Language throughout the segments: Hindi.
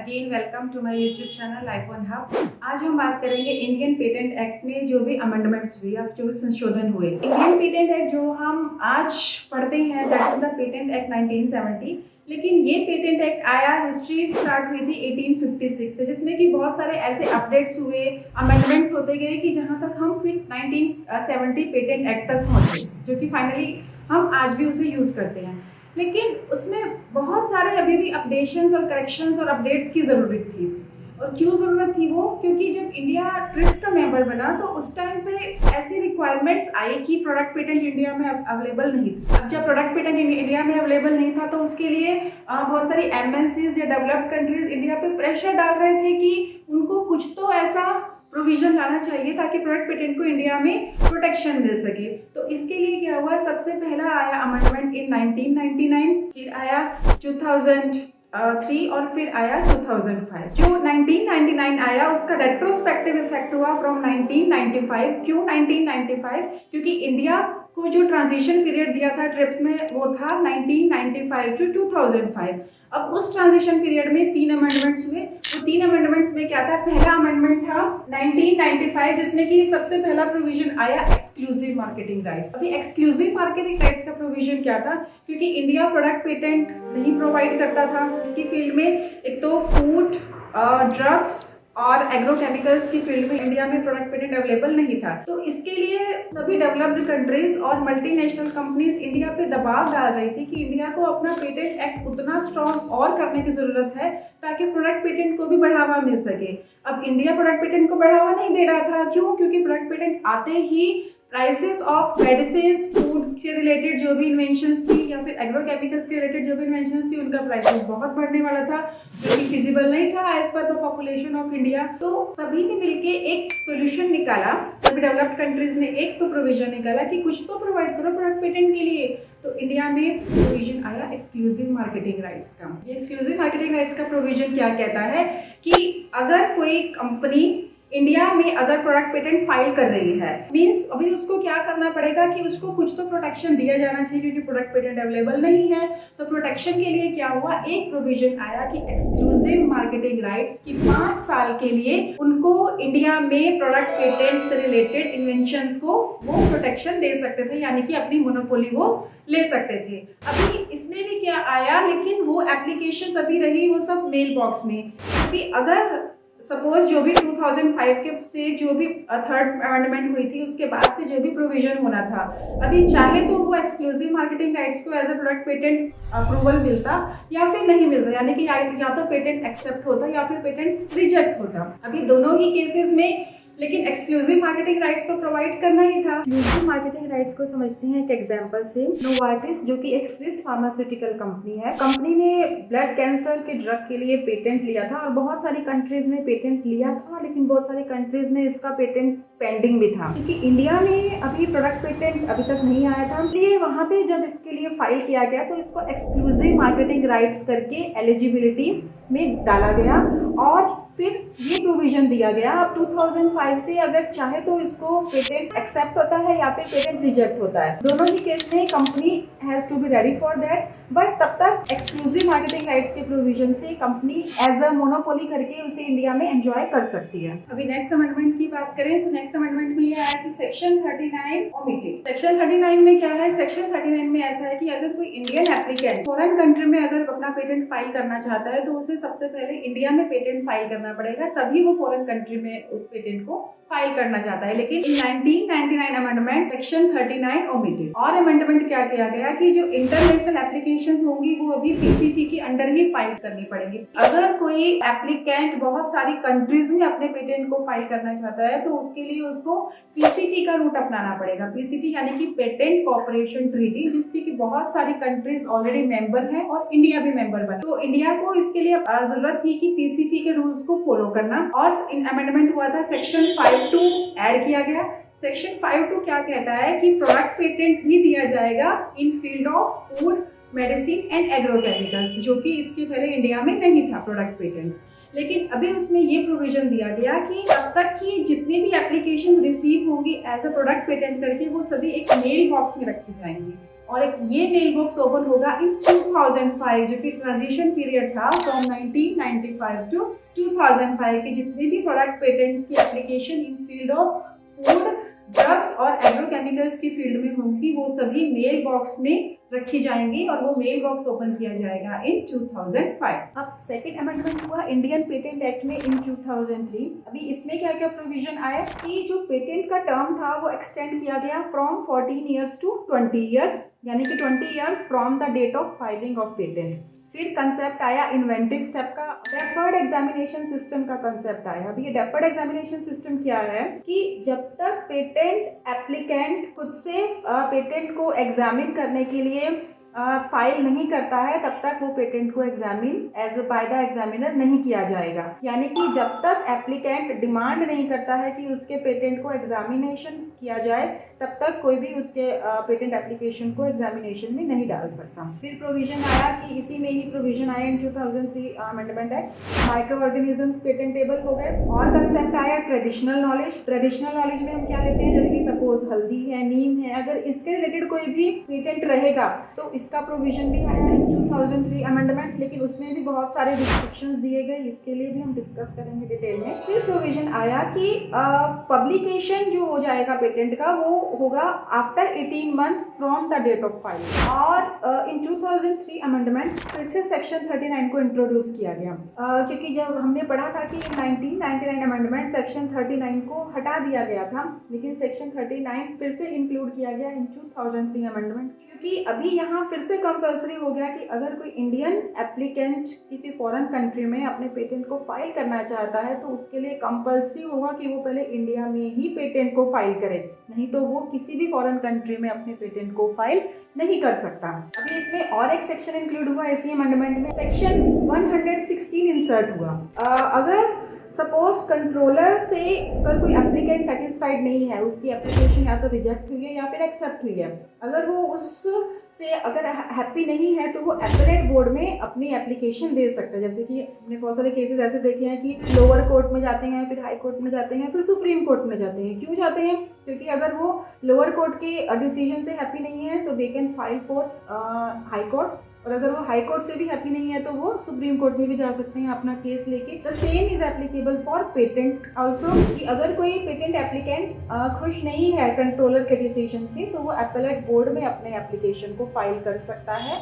Again welcome to my YouTube channel life on hub. आज हम बात करेंगे इंडियन पेटेंट एक्ट में जो भी अमेंडमेंट्स हुए या जो भी संशोधन हुए। इंडियन पेटेंट एक्ट जो हम आज पढ़ते हैं that is the patent act 1970। लेकिन ये पेटेंट एक्ट आया, हिस्ट्री स्टार्ट हुई थी 1856 से, जिसमें कि बहुत सारे ऐसे अपडेट्स हुए, अमेंडमेंट्स होते गए कि जहाँ तक हम फिर 1970 पेटेंट एक्ट तक पहुँचे, जो कि फाइनली हम आज भी उसे यूज़ करते हैं। लेकिन उसमें बहुत सारे अभी भी अपडेशंस और करेक्शंस और अपडेट्स की ज़रूरत थी। और क्यों ज़रूरत थी वो? क्योंकि जब इंडिया ट्रिप्स का मेंबर बना तो उस टाइम पे ऐसी रिक्वायरमेंट्स आई कि प्रोडक्ट पेटेंट इंडिया में अवेलेबल नहीं था। अब जब प्रोडक्ट पेटेंट इंडिया में अवेलेबल नहीं था तो उसके लिए बहुत सारी एमएनसीज या डेवलप्ड कंट्रीज इंडिया पे प्रेशर डाल रहे थे कि उनको कुछ तो ऐसा प्रोविजन लाना चाहिए ताकि प्रोडक्ट पेटेंट को इंडिया में प्रोटेक्शन मिल सके। तो इसके लिए क्या हुआ, सबसे पहला आया अमेंडमेंट इन 1999, फिर आया 2003 और फिर आया 2005। जो 1999 आया उसका रेट्रोस्पेक्टिव इफेक्ट हुआ फ्रॉम 1995। क्यों 1995? क्योंकि इंडिया को जो ट्रांजिशन पीरियड दिया था ट्रिप्स में वो था 1995 टू 2005। अब उस ट्रांजिशन पीरियड में 3 अमेंडमेंट्स हुए। वो 3 अमेंडमेंट्स में क्या था? पहला अमेंडमेंट था 1995 जिसमें कि सबसे पहला प्रोविजन आया एक्सक्लूसिव मार्केटिंग राइट्स। अभी एक्सक्लूसिव मार्केटिंग राइट्स का प्रोविजन क्या था? क्योंकि इंडिया प्रोडक्ट पेटेंट नहीं प्रोवाइड करता था इसकी फील्ड में। एक तो फूड, ड्रग्स और एग्रोकेमिकल्स की फील्ड में इंडिया में प्रोडक्ट पेटेंट अवेलेबल नहीं था। तो इसके लिए सभी डेवलप्ड कंट्रीज और मल्टीनेशनल कंपनीज इंडिया पे दबाव डाल रही थी कि इंडिया को अपना पेटेंट एक्ट उतना स्ट्रॉन्ग और करने की जरूरत है ताकि प्रोडक्ट पेटेंट को भी बढ़ावा मिल सके। अब इंडिया प्रोडक्ट पेटेंट को बढ़ावा नहीं दे रहा था। क्यों? क्योंकि प्रोडक्ट पेटेंट आते ही प्राइसेस ऑफ मेडिसिन, फूड से रिलेटेड जो भी इन्वेंशंस थी या फिर एग्रोकेमिकल्स के रिलेटेड जो भी इन्वेंशंस थी उनका प्राइसेस बहुत बढ़ने वाला था, जो कि फिजिबल नहीं था as per the population of India. तो सभी ने मिलके एक सोल्यूशन निकाला, सभी डेवलप्ड कंट्रीज ने एक तो प्रोविजन निकाला कि कुछ तो प्रोवाइड करो प्रोडक्ट पेटेंट के लिए। तो इंडिया में प्रोविजन आया एक्सक्लूसिव मार्केटिंग राइट्स का। ये एक्सक्लूसिव मार्केटिंग राइट्स का प्रोविजन क्या कहता है कि अगर कोई कंपनी इंडिया में अगर प्रोडक्ट पेटेंट फाइल कर रही है, मींस अभी उसको क्या करना पड़ेगा कि उसको कुछ तो प्रोटेक्शन दिया जाना चाहिए क्योंकि प्रोडक्ट पेटेंट अवेलेबल नहीं है। तो प्रोटेक्शन के लिए क्या हुआ, एक प्रोविजन आया कि एक्सक्लूसिव मार्केटिंग राइट्स की 5 साल के लिए उनको इंडिया में प्रोडक्ट पेटेंट से रिलेटेड इन्वेंशंस को वो प्रोटेक्शन दे सकते थे, यानी कि अपनी मोनोपोली वो ले सकते थे। अभी इसमें भी क्या आया, लेकिन वो एप्लीकेशन अभी रही वो सब मेल बॉक्स में। क्योंकि अगर सपोज जो भी 2005 के से जो भी थर्ड अमेंडमेंट हुई थी उसके बाद से जो भी प्रोविजन होना था, अभी चाहे तो वो एक्सक्लूसिव मार्केटिंग राइट्स को as a product patent approval मिलता या फिर नहीं मिलता, यानी कि या तो पेटेंट एक्सेप्ट होता या फिर पेटेंट रिजेक्ट होता। अभी दोनों ही केसेस में लेकिन एक्सक्लूसिव मार्केटिंग राइट्स तो प्रोवाइड करना ही था। एक्सक्लूसिव मार्केटिंग राइट्स को समझते हैं एक एग्जांपल से। नोवार्टिस जो कि एक स्विस फार्मास्यूटिकल कंपनी है, कंपनी ने ब्लड कैंसर के ड्रग के लिए पेटेंट लिया था और बहुत सारी कंट्रीज में पेटेंट लिया था, लेकिन बहुत सारी कंट्रीज में इसका पेटेंट पेंडिंग भी था क्योंकि इंडिया में अभी प्रोडक्ट पेटेंट अभी तक नहीं आया था। इसलिए वहाँ पे जब इसके लिए फाइल किया गया तो इसको एक्सक्लूसिव मार्केटिंग राइट्स करके एलिजिबिलिटी में डाला गया और फिर ये प्रोविजन दिया गया। अब 2005 से अगर चाहे तो इसको पेटेंट एक्सेप्ट होता है या फिर पेटेंट रिजेक्ट होता है। दोनों ही केस में company has to be ready for that, but तब तक एक्सक्लूसिव मार्केटिंग राइट्स के प्रोविजन से कंपनी एज अ मोनोपोली करके उसे इंडिया में एंजॉय कर सकती है। अभी नेक्स्ट अमेंडमेंट की बात करें तो नेक्स्ट अमेंडमेंट में ये आया कि सेक्शन 39 ओमिटेड। सेक्शन 39 में क्या है? सेक्शन 39 में ऐसा है कि अगर कोई इंडियन एप्लीकेंट फॉरेन कंट्री में अगर अपना पेटेंट फाइल करना चाहता है तो उसे सबसे पहले इंडिया में पेटेंट फाइल करना पड़ेगा, तभी वो फॉरेन कंट्री में उस पेटेंट को फाइल करना चाहता है। लेकिन इन 1999 अमेंडमेंट सेक्शन 39 ओमिटेड। और अमेंडमेंट क्या किया गया कि जो इंटरनेशनल एप्लीकेशंस होंगी वो अभी पीसीटी के अंडर ही फाइल करनी पड़ेगी। अगर कोई एप्लीकेंट बहुत सारी कंट्रीज में अपने पेटेंट को फाइल करना चाहता है तो उसके लिए उसको पीसीटी का रूट अपनाना पड़ेगा। पीसीटी यानी कि पेटेंट कॉर्पोरेशन ट्रीटी, जिसकी कि बहुत सारी कंट्रीज ऑलरेडी मेंबर हैं और इंडिया भी मेंबर बना। तो इंडिया को इसके लिए जरूरत थी कि पीसीटी के रूल्स को फॉलो करना, और इन अमेंडमेंट हुआ था सेक्शन 52 ऐड किया गया। सेक्शन 52 क्या कहता है कि प्रोडक्ट पेटेंट भी दिया जाएगा in field of food, medicine and agrochemicals, जो कि इसके पहले इंडिया में नहीं था प्रोडक्ट पेटेंट। लेकिन अभी उसमें ये प्रोविजन दिया गया कि अब तक की जितनी भी एप्लीकेशन रिसीव होंगी एज अ प्रोडक्ट पेटेंट करके वो सभी एक मेल बॉक्स में रखी जाएंगी और एक ये मेल बॉक्स ओपन होगा इन 2005, जो कि ट्रांजिशन पीरियड था फ्रॉम 1995 टू 2005 के जितने भी प्रोडक्ट पेटेंट्स की application in field of food, drugs और एग्रोकेमिकल्स की फील्ड में होंगी, वो सभी मेल बॉक्स में रखी जाएंगी और वो मेल बॉक्स ओपन किया जाएगा इन 2005। अब सेकंड अमेंडमेंट हुआ इंडियन पेटेंट एक्ट में इन 2003। अभी इसमें क्या क्या प्रोविजन आया कि जो पेटेंट का टर्म था वो एक्सटेंड किया गया फ्रॉम 14 ईयर्स टू 20 ईयर्स, यानी कि 20 years from the date of filing of patent. फिर कंसेप्ट आया इन्वेंटिव स्टेप का, डेफर्ड एग्जामिनेशन सिस्टम का कंसेप्ट आया। अभी ये डेफर्ड एग्जामिनेशन सिस्टम क्या है कि जब तक पेटेंट एप्लीकेंट खुद से पेटेंट को एग्जामिन करने के लिए फाइल नहीं करता है, तब तक वो पेटेंट को examine as by the examiner नहीं किया जाएगा। यानी कि जब तक एप्लीकेंट डिमांड नहीं करता है कि उसके पेटेंट को एग्जामिनेशन किया जाए, तब तक कोई भी उसके पेटेंट एप्लीकेशन को एग्जामिनेशन में नहीं डाल सकता। फिर प्रोविजन आया कि इसी में ही प्रोविजन आया इन 2003 amendment act, micro organisms patentable हो गए। और कंसेप्ट आया ट्रेडिशनल नॉलेज। ट्रेडिशनल नॉलेज में हम क्या लेते हैं, जैसे कि सपोज हल्दी है, नीम है, अगर इसके रिलेटेड कोई भी पेटेंट रहेगा तो इसका प्रोविजन भी आया इन 2003 अमेंडमेंट, लेकिन उसमें भी बहुत सारे रिस्ट्रिक्शंस दिए गए, इसके लिए भी हम डिस्कस करेंगे डिटेल में। फिर प्रोविजन आया कि पब्लिकेशन जो हो जाएगा पेटेंट का वो होगा after 18 month from the date of filing. और इन 2003 अमेंडमेंट फिर से सेक्शन 39 को इंट्रोड्यूस किया गया, क्योंकि जब हमने पढ़ा था कि 1999 अमेंडमेंट सेक्शन 39 को हटा दिया गया था, लेकिन सेक्शन 39 फिर से इंक्लूड किया गया इन 2003 अमेंडमेंट, क्योंकि अभी यहाँ फिर से कंपलसरी हो गया कि अगर कोई इंडियन एप्लीकेंट किसी फॉरेन कंट्री में अपने पेटेंट को फाइल करना चाहता है तो उसके लिए कंपलसरी होगा कि वो पहले इंडिया में ही पेटेंट को फाइल करे, नहीं तो वो किसी भी फॉरेन कंट्री में अपने पेटेंट को फाइल नहीं कर सकता। अभी इसमें और एक सेक्शन इंक्लूड हुआ इसी अमेंडमेंट में, सेक्शन 116 इंसर्ट हुआ। अगर सपोज कंट्रोलर से अगर कोई एप्लीकेंट सेटिस्फाइड नहीं है, उसकी एप्लीकेशन या तो रिजेक्ट हुई है या फिर एक्सेप्ट हुई है, अगर वो उससे अगर हैप्पी नहीं है तो वो एपेलेट बोर्ड में अपनी एप्लीकेशन दे सकता है। जैसे कि हमने बहुत सारे केसेस ऐसे देखे हैं कि लोअर कोर्ट में जाते हैं, फिर हाई कोर्ट में जाते हैं, फिर सुप्रीम कोर्ट में जाते हैं। क्यों जाते हैं? क्योंकि अगर वो लोअर कोर्ट के डिसीजन से हैप्पी नहीं है तो they can file for high court, और अगर वो हाई कोर्ट से भी हैप्पी नहीं है तो वो सुप्रीम कोर्ट में भी जा सकते हैं अपना केस लेके। The same is applicable for patent also, कि अगर कोई पेटेंट एप्लीकेंट खुश नहीं है कंट्रोलर के डिसीजन से तो वो एपेलेट बोर्ड में अपने एप्लीकेशन को फाइल कर सकता है।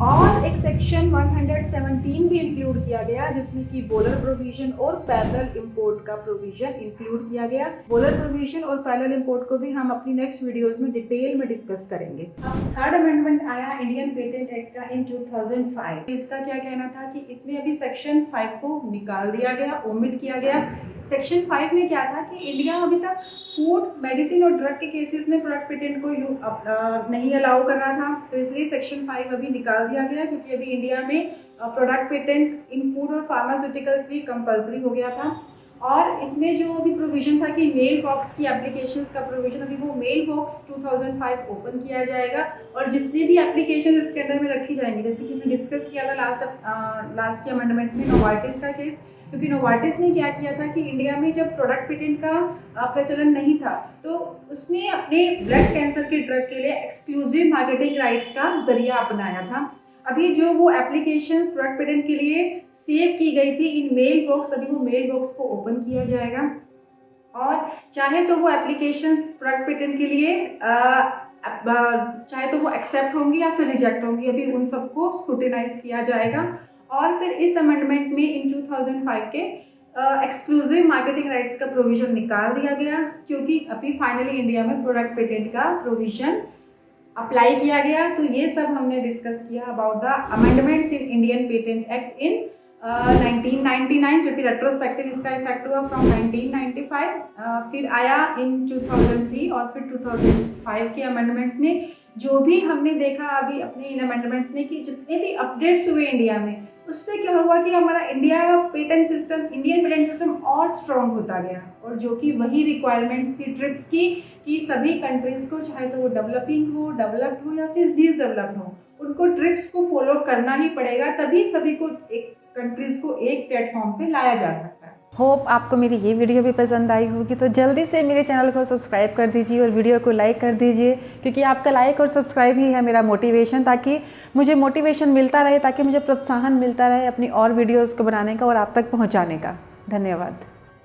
और एक सेक्शन 117 भी इंक्लूड किया गया, जिसमें कि बोलर प्रोविजन और पैरेलल इंपोर्ट का प्रोविजन इंक्लूड किया गया। बोलर प्रोविजन और पैरेलल इंपोर्ट को भी हम अपनी नेक्स्ट वीडियोस में डिटेल में डिस्कस करेंगे। अब थर्ड अमेंडमेंट आया इंडियन पेटेंट एक्ट का इन 2005। इसका क्या कहना था कि इसमें अभी सेक्शन 5 को निकाल दिया गया, ओमिट किया गया। सेक्शन 5 में क्या था कि इंडिया अभी तक फूड, मेडिसिन और ड्रग के केसेस में प्रोडक्ट पेटेंट को नहीं अलाउ कर रहा था, तो इसलिए सेक्शन 5 अभी निकाल दिया गया, क्योंकि अभी इंडिया में प्रोडक्ट पेटेंट इन फूड और फार्मास्यूटिकल्स भी कंपलसरी हो गया था। और इसमें जो अभी प्रोविजन था कि मेल बॉक्स की एप्लीकेशंस का प्रोविजन, अभी वो मेल बॉक्स 2005 ओपन किया जाएगा और जितनी भी एप्लीकेशन इसके अंदर में रखी जाएंगी, जैसे कि हमने डिस्कस किया था लास्ट के अमेंडमेंट में नोवार्टिस का केस, क्योंकि नोवार्टिस ने क्या किया था कि इंडिया में जब प्रोडक्ट पेटेंट का प्रचलन नहीं था तो उसने अपने ब्लड कैंसर के ड्रग के लिए एक्सक्लूसिव मार्केटिंग राइट्स का जरिया अपनाया था। अभी जो वो एप्लीकेशन प्रोडक्ट पेटेंट के लिए सेव की गई थी इन मेल बॉक्स, अभी वो मेल बॉक्स को ओपन किया जाएगा और चाहे तो वो एप्लीकेशन प्रोडक्ट पेटेंट के लिए चाहे तो वो एक्सेप्ट होंगी या फिर रिजेक्ट होंगी, अभी उन सबको स्क्रूटिनाइज किया जाएगा। और फिर इस अमेंडमेंट में इन 2005 के एक्सक्लूसिव मार्केटिंग राइट्स का प्रोविजन निकाल दिया गया, क्योंकि अभी फाइनली इंडिया में प्रोडक्ट पेटेंट का प्रोविजन अप्लाई किया गया। तो ये सब हमने डिस्कस किया about the amendments in Indian patent act in 1999, जो कि रेट्रोस्पेक्टिव इसका इफेक्ट हुआ फ्रॉम 1995, फिर आया इन 2003 और फिर 2005 के अमेंडमेंट्स में जो भी हमने देखा अभी अपने इन अमेंडमेंट्स में कि जितने भी अपडेट्स हुए इंडिया में, उससे क्या हुआ कि हमारा इंडियन पेटेंट सिस्टम और स्ट्रॉन्ग होता गया, और जो कि वही रिक्वायरमेंट्स थी ट्रिप्स की कि सभी कंट्रीज़ को, चाहे तो वो डेवलपिंग हो, डेवलप्ड हो या फिर डिसडेवलप्ड हो, उनको ट्रिप्स को फॉलो करना ही पड़ेगा, तभी सभी को एक कंट्रीज़ को एक प्लेटफॉर्म पे लाया जा सकता है। होप आपको मेरी ये वीडियो भी पसंद आई होगी, तो जल्दी से मेरे चैनल को सब्सक्राइब कर दीजिए और वीडियो को लाइक कर दीजिए, क्योंकि आपका लाइक और सब्सक्राइब ही है मेरा मोटिवेशन, ताकि मुझे मोटिवेशन मिलता रहे, ताकि मुझे प्रोत्साहन मिलता रहे अपनी और वीडियोज़ को बनाने का और आप तक पहुँचाने का। धन्यवाद।